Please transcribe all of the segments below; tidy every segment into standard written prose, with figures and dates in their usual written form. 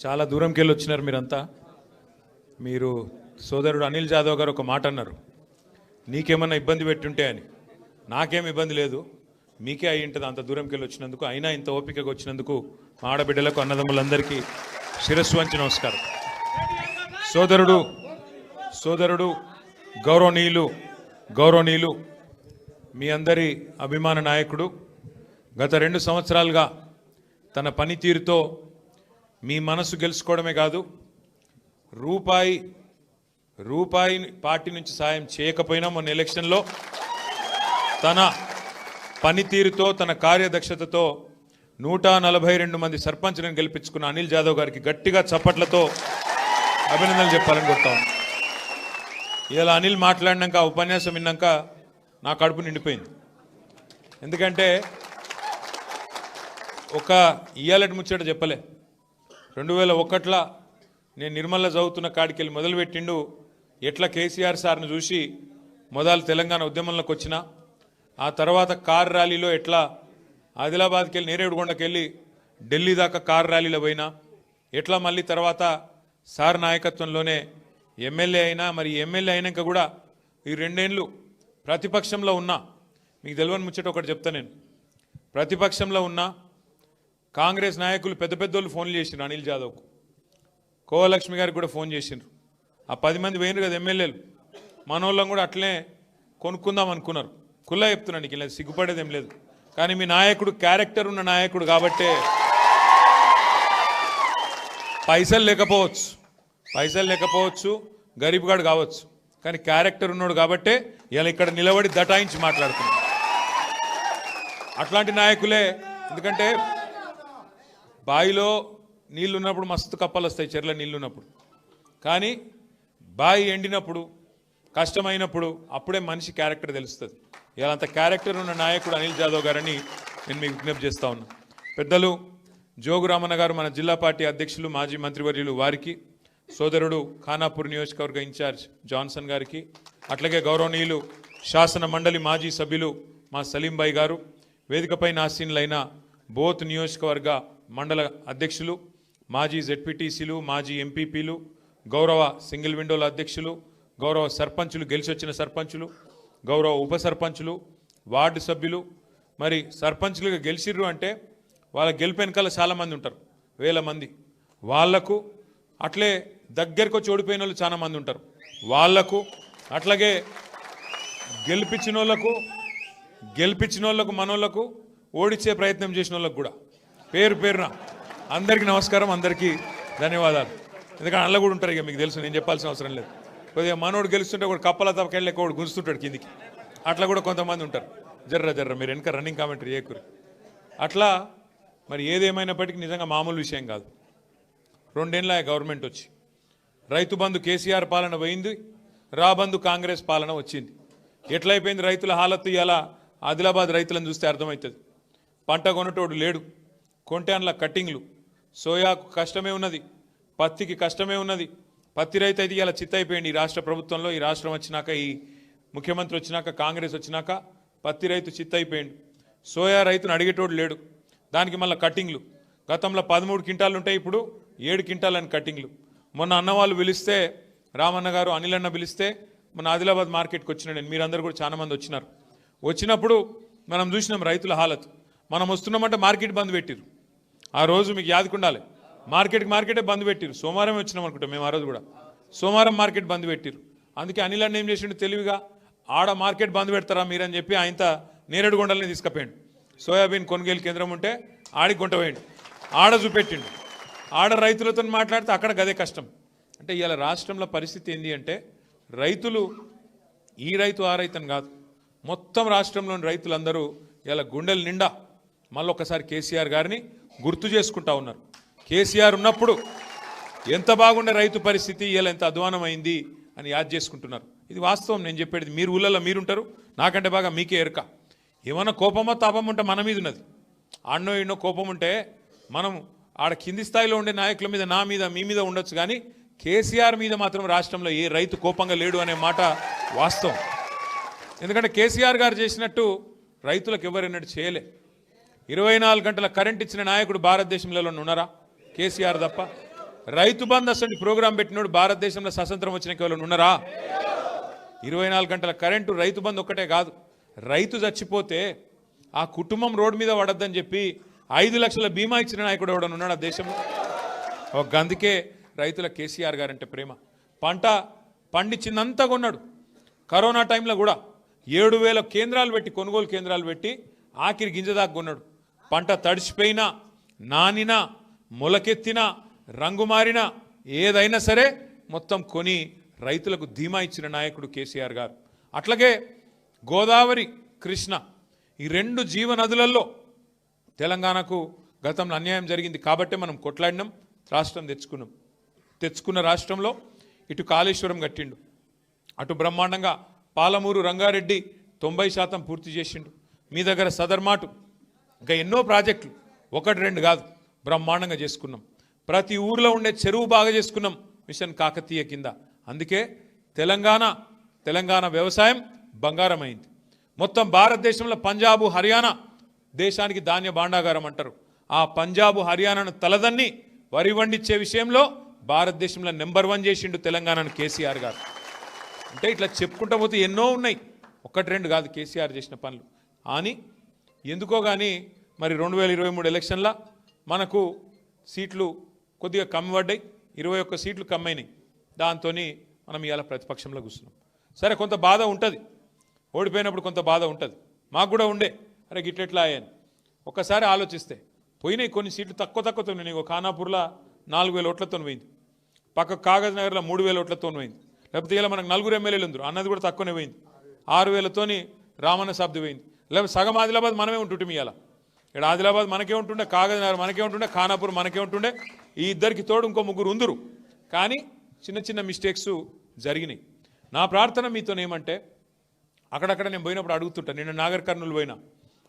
చాలా దూరంకి వెళ్ళి వచ్చినారు మీరంతా. మీరు సోదరుడు అనిల్ జాదవ్ గారు ఒక మాట అన్నారు, నీకేమన్నా ఇబ్బంది పెట్టుంటే అని. నాకేం ఇబ్బంది లేదు, మీకే అయి ఉంటుంది అంత దూరంకి వెళ్ళి వచ్చినందుకు. అయినా ఇంత ఓపికగా వచ్చినందుకు మా ఆడబిడ్డలకు అన్నదమ్ములందరికీ శిరస్సు వంచి నమస్కారం. సోదరుడు గౌరవనీయులు మీ అందరి అభిమాన నాయకుడు గత 2 సంవత్సరాలుగా తన పనితీరుతో మీ మనసు గెలుచుకోవడమే కాదు, రూపాయి పార్టీ నుంచి సాయం చేయకపోయినా మొన్న ఎలక్షన్లో తన పనితీరుతో తన కార్యదక్షతతో 142 మంది సర్పంచ్లను గెలిపించుకున్న అనిల్ జాదవ్ గారికి గట్టిగా చప్పట్లతో అభినందనలు చెప్పాలని కోరుతాను. ఇలా అనిల్ మాట్లాడినాక ఉపన్యాసం విన్నాక నా కడుపు నిండిపోయింది. ఎందుకంటే ఒక ఇయ్యాలటి ముచ్చట చెప్పలే. 2001లో నేను నిర్మల్లో చదువుతున్న కాడికి వెళ్ళి మొదలుపెట్టిండు. ఎట్లా కేసీఆర్ సార్ను చూసి మొదలు తెలంగాణ ఉద్యమంలోకి వచ్చిన, ఆ తర్వాత కార్ ర్యాలీలో ఎట్లా ఆదిలాబాద్కి వెళ్ళి నేరేడుగొండకి వెళ్ళి ఢిల్లీ దాకా కార్ ర్యాలీలో పోయినా, ఎట్లా మళ్ళీ తర్వాత సార్ నాయకత్వంలోనే ఎమ్మెల్యే అయినా, మరి ఎమ్మెల్యే అయినాక కూడా ఈ 2 ఏళ్ళు ప్రతిపక్షంలో ఉన్నా. మీకు తెలియని ముచ్చట ఒకటి చెప్తా, నేను ప్రతిపక్షంలో ఉన్నా కాంగ్రెస్ నాయకులు పెద్దోళ్ళు ఫోన్లు చేసిండ్రు అనిల్ జాదవ్కు, కోవలక్ష్మి గారికి కూడా ఫోన్ చేసిండ్రు. ఆ 10 మంది పోయినారు కదా ఎమ్మెల్యేలు, మనోళ్ళం కూడా అట్లనే కొనుక్కుందాం అనుకున్నారు. కుల్లా చెప్తున్నాను, నీకు ఇలా సిగ్గుపడేది ఏం లేదు. కానీ మీ నాయకుడు క్యారెక్టర్ ఉన్న నాయకుడు కాబట్టే, పైసలు లేకపోవచ్చు గరీబ్గాడు కావచ్చు, కానీ క్యారెక్టర్ ఉన్నాడు కాబట్టే ఇలా ఇక్కడ నిలబడి దటాయించి మాట్లాడుతున్నాడు. అట్లాంటి నాయకులే. ఎందుకంటే బావిలో నీళ్ళు ఉన్నప్పుడు మస్తు కప్పలు వస్తాయి, చెర్ల నీళ్ళు ఉన్నప్పుడు. కానీ బావి ఎండినప్పుడు, కష్టమైనప్పుడు అప్పుడే మనిషి క్యారెక్టర్ తెలుస్తుంది. ఇలా అంత క్యారెక్టర్ ఉన్న నాయకుడు అనిల్ జాదవ్ గారని నేను మీకు విజ్ఞప్తి చేస్తా ఉన్నా. పెద్దలు జోగు రామన్న గారు, మన జిల్లా పార్టీ అధ్యక్షులు, మాజీ మంత్రివర్యులు వారికి, సోదరుడు ఖానాపూర్ నియోజకవర్గ ఇన్ఛార్జ్ జాన్సన్ గారికి, అట్లాగే గౌరవనీయులు శాసన మండలి మాజీ సభ్యులు మా సలీంబాయి గారు, వేదికపై ఆసీనులైన బోత్ నియోజకవర్గ మండల అధ్యక్షులు, మాజీ జెడ్పీటీసీలు, మాజీ ఎంపీపీలు, గౌరవ సింగిల్ విండోల అధ్యక్షులు, గౌరవ సర్పంచులు, గెలిచి వచ్చిన సర్పంచులు, గౌరవ ఉప సర్పంచులు, వార్డు సభ్యులు. మరి సర్పంచులుగా గెలిచిర్రు అంటే వాళ్ళ గెలుపు వెనకాల చాలామంది ఉంటారు, 1000 మంది. వాళ్లకు అట్లే దగ్గరకు వచ్చి ఓడిపోయిన వాళ్ళు చాలా మంది ఉంటారు, వాళ్లకు అట్లాగే గెలిపించిన వాళ్ళకు మనోళ్లకు ఓడించే ప్రయత్నం చేసిన వాళ్ళకు కూడా పేరున అందరికీ నమస్కారం, అందరికీ ధన్యవాదాలు. ఎందుకంటే అందులో కూడా ఉంటారు, ఇక మీకు తెలుసు, నేను చెప్పాల్సిన అవసరం లేదు. కొద్దిగా మనోడు గెలుస్తుంటే ఒకటి కప్పల తప్పకెళ్ళి ఒకటి గుంజుతుంటాడు కిందికి, అట్లా కూడా కొంతమంది ఉంటారు. జర్ర మీరు వెనక రన్నింగ్ కామెంటరీ చేయకూరి. అట్లా మరి ఏదేమైనప్పటికీ నిజంగా మామూలు విషయం కాదు. 2 ఏళ్ళ గవర్నమెంట్ వచ్చి రైతు బంధు కేసీఆర్ పాలన పోయింది, రాబంధు కాంగ్రెస్ పాలన వచ్చింది. ఎట్లయిపోయింది రైతుల హాలత్తు? ఇలా ఆదిలాబాద్ రైతులను చూస్తే అర్థమవుతుంది. పంట కొనటోడు లేడు, కొంటే అందులో కట్టింగ్లు. సోయాకు కష్టమే ఉన్నది, పత్తికి కష్టమే ఉన్నది. పత్తి రైతు అయితే ఇలా చిత్తైపోయింది. ఈ రాష్ట్ర ప్రభుత్వంలో, ఈ రాష్ట్రం వచ్చినాక, ఈ ముఖ్యమంత్రి వచ్చినాక, కాంగ్రెస్ వచ్చినాక పత్తి రైతు చిత్తైపోయింది. సోయా రైతును అడిగేటోడు లేడు, దానికి మళ్ళీ కట్టింగ్లు. గతంలో 13 క్వింటాలు ఉంటాయి, ఇప్పుడు 7 క్వింటాలు అని కట్టింగ్లు. మొన్న అన్నవాళ్ళు పిలిస్తే, రామన్న గారు అనిల్ అన్న పిలిస్తే మన ఆదిలాబాద్ మార్కెట్కి వచ్చిన నేను, మీరందరూ కూడా చాలా మంది వచ్చినారు. వచ్చినప్పుడు మనం చూసినాం రైతుల హాలత్. మనం వస్తున్నామంటే మార్కెట్ బంద్ పెట్టిరు. ఆ రోజు మీకు యాదకుండాలి, మార్కెటే బంద్ పెట్టిరు. సోమవారం వచ్చినాం అనుకుంటాం మేము, ఆ రోజు కూడా సోమవారం మార్కెట్ బంద్ పెట్టిరు. అందుకే అనిల్ అన్న ఏం చేసిండు తెలివిగా, ఆడ మార్కెట్ బంద్ పెడతారా మీరని చెప్పి ఆయన నేరేడుగొండల్ని తీసుకుపోయాడు. సోయాబీన్ కొనుగోలు కేంద్రం ఉంటే ఆడికి గుంట పోయిండు, ఆడ చూపెట్టిండు. ఆడ రైతులతో మాట్లాడితే అక్కడ గదే కష్టం. అంటే ఇవాళ రాష్ట్రంలో పరిస్థితి ఏంటి అంటే, రైతులు ఈ రైతు ఆ రైతు అని కాదు, మొత్తం రాష్ట్రంలోని రైతులందరూ ఇలా గుండెల నిండా మళ్ళీ ఒకసారి కేసీఆర్ గారిని గుర్తు చేసుకుంటా ఉన్నారు. కేసీఆర్ ఉన్నప్పుడు ఎంత బాగుండే రైతు పరిస్థితి, ఇలా ఎంత అధ్వానమైంది అని యాద్ చేసుకుంటున్నారు. ఇది వాస్తవం, నేను చెప్పేది. మీరు ఊళ్ళలో మీరుంటారు, నాకంటే బాగా మీకే ఎరక. ఏమన్నా కోపమో తాపం ఉంటే మన మీద ఉన్నది. ఆడనో ఎన్నో కోపం ఉంటే మనం ఆడ కింది స్థాయిలో ఉండే నాయకుల మీద, నా మీద, మీ మీద ఉండొచ్చు, కానీ కేసీఆర్ మీద మాత్రం రాష్ట్రంలో ఏ రైతు కోపంగా లేడు అనే మాట వాస్తవం. ఎందుకంటే కేసీఆర్ గారు చేసినట్టు రైతులకు ఎవరైనట్టు చేయలే. 24 గంటల కరెంట్ ఇచ్చిన నాయకుడు భారతదేశంలో ఉన్నారా? కేసీఆర్ తప్ప. రైతు బంధు అసలు ప్రోగ్రాం పెట్టినోడు భారతదేశంలో స్వతంత్రం వచ్చిన కేవలం ఉన్నారా? 24 గంటల కరెంటు రైతు బంధు ఒక్కటే కాదు, రైతు చచ్చిపోతే ఆ కుటుంబం రోడ్డు మీద పడద్దని చెప్పి 5 లక్షల బీమా ఇచ్చిన నాయకుడు ఎవడన్నా ఉన్నాడు ఆ దేశంలో? ఒక అందుకే రైతుల కేసీఆర్ గారంటే ప్రేమ. పంట పండించిందంతా కొన్నాడు. కరోనా టైంలో కూడా 7,000 కేంద్రాలు పెట్టి, కొనుగోలు కేంద్రాలు పెట్టి ఆఖరి గింజ దాకా కొన్నాడు. పంట తడిచిపోయినా, నానినా, మొలకెత్తినా, రంగు మారినా ఏదైనా సరే మొత్తం కొని రైతులకు ధీమా ఇచ్చిన నాయకుడు కేసీఆర్ గారు. అట్లాగే గోదావరి, కృష్ణ ఈ 2 జీవనదులలో తెలంగాణకు గతంలో అన్యాయం జరిగింది కాబట్టే మనం కొట్లాడినాం, రాష్ట్రం తెచ్చుకున్న రాష్ట్రంలో ఇటు కాళేశ్వరం కట్టిండు, అటు బ్రహ్మాండంగా పాలమూరు రంగారెడ్డి 90% పూర్తి చేసిండు. మీ దగ్గర సదర్మాటు ఇంకా ఎన్నో ప్రాజెక్టులు 1-2 కాదు బ్రహ్మాండంగా చేసుకున్నాం. ప్రతి ఊర్లో ఉండే చెరువు బాగా చేసుకున్నాం మిషన్ కాకతీయ కింద. అందుకే తెలంగాణ వ్యవసాయం బంగారం అయింది. మొత్తం భారతదేశంలో పంజాబు, హర్యానా దేశానికి ధాన్య భాండాగారం అంటారు. ఆ పంజాబు, హర్యానాను తలదన్ని వరి వండించే విషయంలో భారతదేశంలో నెంబర్ 1 చేసిండు తెలంగాణను కేసీఆర్ గారు. అంటే ఇట్లా చెప్పుకుంటా పోతే ఎన్నో ఉన్నాయి, 1-2 కాదు కేసీఆర్ చేసిన పనులు. అని ఎందుకో కానీ మరి 2023 ఎలక్షన్ల మనకు సీట్లు కొద్దిగా కమ్మి పడ్డాయి, 21 సీట్లు కమ్మైనాయి. దాంతో మనం ఇవాళ ప్రతిపక్షంలో కూర్చున్నాం. సరే, కొంత బాధ ఉంటుంది, ఓడిపోయినప్పుడు కొంత బాధ ఉంటుంది. మాకు కూడా ఉండే, అరే గిట్లెట్లా అయ్యాను. ఒక్కసారి ఆలోచిస్తే పోయినాయి కొన్ని సీట్లు తక్కువతో పోయినాయి. ఖానాపూర్లో 4,000 ఓట్లతో పోయింది, పక్క కాగజ్ నగర్లో 3,000 ఓట్లతో పోయింది. లేకపోతే ఇలా మనకు 4 ఎమ్మెల్యేలు ఉందరు, అన్నది కూడా తక్కువనే పోయింది. 6,000తోని రామన్న సబ్ది పోయింది. లేకపోతే సగం ఆదిలాబాద్ మనమే ఉంటుంటే ఇవాళ ఇక్కడ ఆదిలాబాద్ మనకే ఉంటుండే, కాగజ్ నగర్ మనకే ఉంటుండే, ఖానాపూర్ మనకే ఉంటుండే. ఈ ఇద్దరికి తోడు ఇంకో 3 ఉందరు. కానీ చిన్న మిస్టేక్స్ జరిగినాయి. నా ప్రార్థన మీతోనేమంటే, అక్కడక్కడ నేను పోయినప్పుడు అడుగుతుంటాను. నిన్న నాగర్ కర్నూలు పోయినా,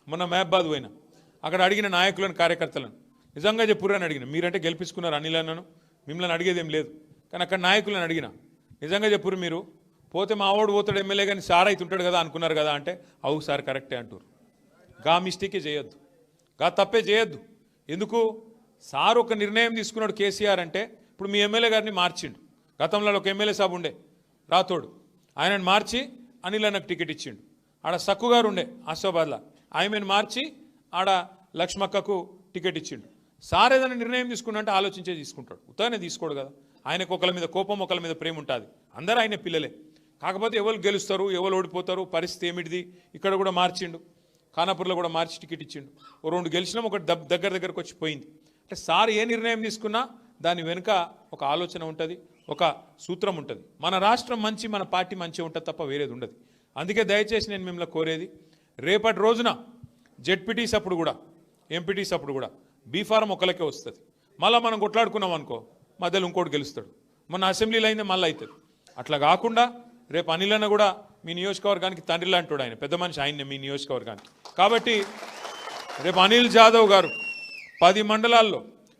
మొన్న మహబాద్ పోయినా, అక్కడ అడిగిన నాయకులను, కార్యకర్తలను నిజంగా చెప్పురని అడిగిన. మీరంటే గెలిపించుకున్నారు అనిలన్నను, మిమ్మల్ని అడిగేదేం లేదు. కానీ అక్కడ నాయకులను అడిగిన, నిజంగా చెప్పురు మీరు పోతే మా ఓడు పోతాడు ఎమ్మెల్యే కానీ సార్ అయితే ఉంటాడు కదా అనుకున్నారు కదా అంటే, అవు సార్ కరెక్టే అంటారు. గా మిస్టేకే చేయొద్దు, గా తప్పే చేయొద్దు. ఎందుకు? సార్ ఒక నిర్ణయం తీసుకున్నాడు కేసీఆర్ అంటే, ఇప్పుడు మీ ఎమ్మెల్యే గారిని మార్చిండు. గతంలో ఒక ఎమ్మెల్యే సాబ్ ఉండే రాతోడు, ఆయనను మార్చి అనిల్ అన్నకు టికెట్ ఇచ్చిండు. ఆడ సక్కు గారు ఉండే ఆసిఫాబాద్లో, ఆయనను మార్చి ఆడ లక్ష్మక్కకు టికెట్ ఇచ్చిండు. సార్ ఏదైనా నిర్ణయం తీసుకున్నంటే ఆలోచించే తీసుకుంటాడు, ఉత్తగానే తీసుకోడు కదా. ఆయనకు ఒకళ్ళ మీద కోపం, ఒకళ్ళ మీద ప్రేమ ఉంటుంది. అందరూ ఆయన పిల్లలే. కాకపోతే ఎవరు గెలుస్తారు, ఎవరు ఓడిపోతారు, పరిస్థితి ఏమిటిది. ఇక్కడ కూడా మార్చిండు, ఖానాపూర్లో కూడా మార్చి టికెట్ ఇచ్చిండు. ఓ 2 గెలిచినాం, ఒకటి దగ్గరకు వచ్చి పోయింది. అంటే సార్ ఏ నిర్ణయం తీసుకున్నా దాని వెనుక ఒక ఆలోచన ఉంటుంది, ఒక సూత్రం ఉంటుంది. మన రాష్ట్రం మంచి, మన పార్టీ మంచి ఉంటుంది తప్ప వేరేది ఉండదు. అందుకే దయచేసి నేను మిమ్మల్ని కోరేది, రేపటి రోజున జెడ్పీటీస్ అప్పుడు కూడా, ఎంపీటీస్ అప్పుడు కూడా బీఫారం ఒకరికే వస్తుంది. మళ్ళీ మనం కొట్లాడుకున్నాం అనుకో, మధ్యలో ఇంకోటి గెలుస్తాడు. మొన్న అసెంబ్లీలో అయిందే మళ్ళీ అవుతుంది. అట్లా కాకుండా రేపు అనిల్ అన్న కూడా మీ నియోజకవర్గానికి తండ్రి లాంటి ఆయన, పెద్ద మనిషి ఆయన్నే మీ నియోజకవర్గానికి. కాబట్టి రేపు అనిల్ జాదవ్ గారు 10 మండలాల్లో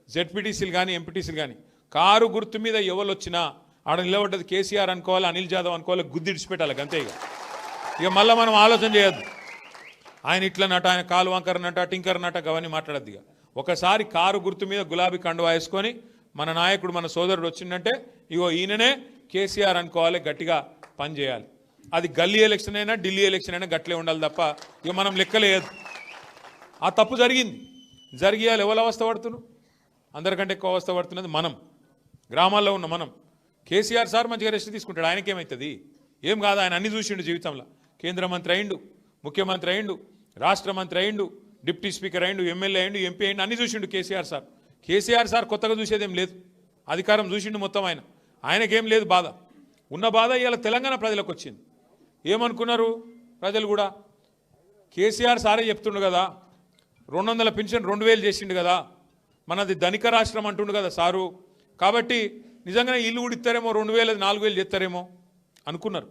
జెడ్పీటీసీలు కానీ, ఎంపీటీసీలు కానీ కారు గుర్తు మీద ఎవరు వచ్చినా ఆడ నిలబడ్డది కేసీఆర్ అనుకోవాలి, అనిల్ జాదవ్ అనుకోవాలి, గుద్ది ఇడిచిపెట్టాలి అంతే. ఇక మళ్ళీ మనం ఆలోచన చేయొద్దు, ఆయన ఇట్లా నట, ఆయన కాలు వంకర నట, టింకర్ నట, అవన్నీ మాట్లాడద్దు. ఇక ఒకసారి కారు గుర్తు మీద గులాబీ కండువా వేసుకొని మన నాయకుడు, మన సోదరుడు వచ్చిందంటే ఇగో ఈయననే కేసీఆర్ అనుకోవాలి, గట్టిగా పని చేయాలి. అది గల్లీ ఎలక్షన్ అయినా, ఢిల్లీ ఎలక్షన్ అయినా గట్లే ఉండాలి తప్ప ఇక మనం లెక్కలేదు. ఆ తప్పు జరిగియాలి. ఎవరు అవస్థ పడుతున్నాం? అందరికంటే ఎక్కువ అవస్థ పడుతున్నది మనం, గ్రామాల్లో ఉన్న మనం. కేసీఆర్ సార్ మంచిగా రెస్ట్ తీసుకుంటాడు, ఆయనకేమవుతుంది? ఏం కాదు, ఆయన అన్ని చూసిండు జీవితంలో. కేంద్ర మంత్రి అయిండు, ముఖ్యమంత్రి అయిండు, రాష్ట్ర మంత్రి అయిండు, డిప్యూటీ స్పీకర్ అయిండు, ఎమ్మెల్యే అయిండు, ఎంపీ అయిండు, అన్ని చూసిండు కేసీఆర్ సార్. కేసీఆర్ సార్ కొత్తగా చూసేదేం లేదు, అధికారం చూసిండు మొత్తం. ఆయనకేం లేదు బాధ. ఉన్న బాధ ఇవాళ తెలంగాణ ప్రజలకు వచ్చింది. ఏమనుకున్నారు ప్రజలు కూడా? కేసీఆర్ సారే చెప్తుండు కదా, 200 పెన్షన్ 2,000 చేసిండు కదా, మనది ధనిక రాష్ట్రం అంటుండు కదా సారు. కాబట్టి నిజంగానే ఇల్లు కూడా ఇస్తారేమో, 2,000 4,000 చేస్తారేమో అనుకున్నారు.